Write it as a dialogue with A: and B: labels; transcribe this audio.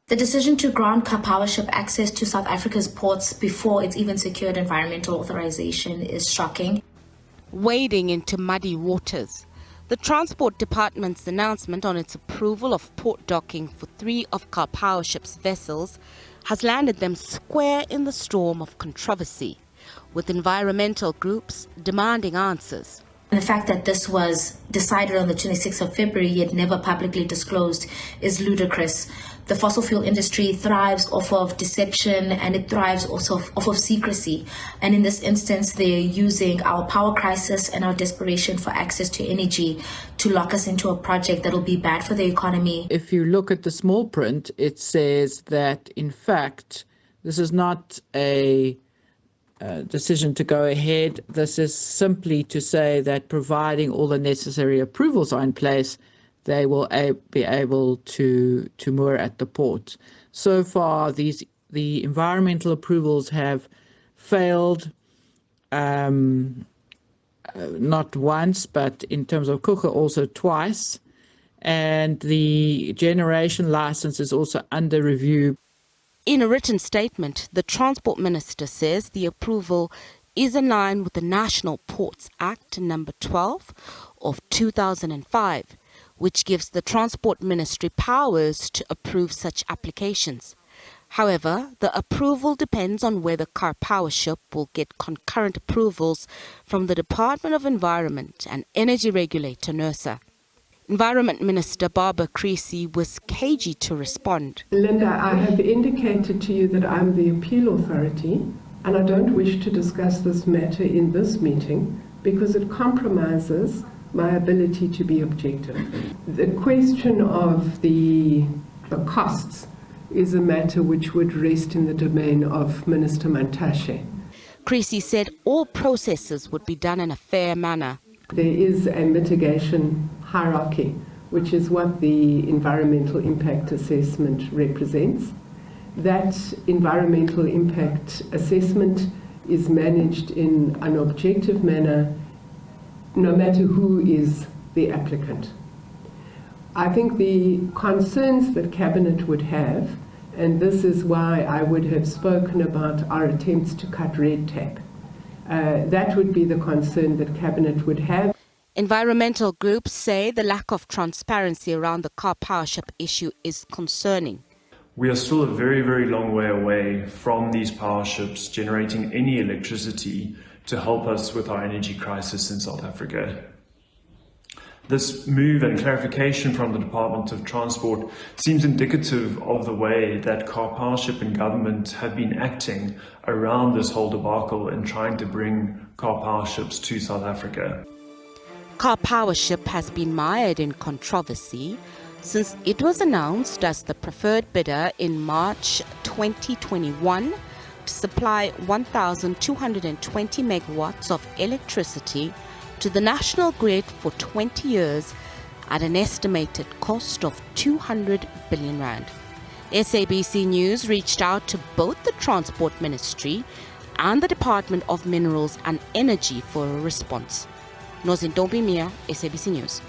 A: The decision to grant Karpowership access to South Africa's ports before it's even secured environmental authorization is shocking.
B: Wading into muddy waters, the Transport Department's announcement on its approval of port docking for 3 of Karpowership's vessels has landed them square in the storm of controversy, with environmental groups demanding answers.
A: And the fact that this was decided on the 26th of February yet never publicly disclosed is ludicrous. The fossil fuel industry thrives off of deception, and it thrives also off of secrecy. And in this instance, they're using our power crisis and our desperation for access to energy to lock us into a project that will be bad for the economy.
C: If you look at the small print, it says that, in fact, this is not a decision to go ahead. This is simply to say that providing all the necessary approvals are in place, they will be able to moor at the port. So far, the environmental approvals have failed, not once, but in terms of Ngqura also twice. And the generation license is also under review.
B: In a written statement, the Transport Minister says the approval is in line with the National Ports Act number 12 of 2005, which gives the Transport Ministry powers to approve such applications. However, the approval depends on whether Karpowership will get concurrent approvals from the Department of Environment and Energy Regulator, NERSA. Environment Minister Barbara Creecy was cagey to respond.
D: Linda, I have indicated to you that I'm the appeal authority, and I don't wish to discuss this matter in this meeting because it compromises my ability to be objective. The question of the costs is a matter which would rest in the domain of Minister Mantashe.
B: Creecy said all processes would be done in a fair manner.
D: There is a mitigation hierarchy, which is what the environmental impact assessment represents. That environmental impact assessment is managed in an objective manner, no matter who is the applicant. I think the concerns that Cabinet would have, and this is why I would have spoken about our attempts to cut red tape, that would be the concern that Cabinet would have.
B: Environmental groups say the lack of transparency around the Karpowership issue is concerning.
E: We are still a very, very long way away from these power ships generating any electricity to help us with our energy crisis in South Africa. This move and clarification from the Department of Transport seems indicative of the way that Karpowership and government have been acting around this whole debacle in trying to bring Karpowerships to South Africa.
B: Karpowership has been mired in controversy since it was announced as the preferred bidder in March 2021 to supply 1,220 megawatts of electricity to the national grid for 20 years at an estimated cost of 200 billion rand. SABC News reached out to both the Transport Ministry and the Department of Minerals and Energy for a response. Nozintombi Mia, SABC News.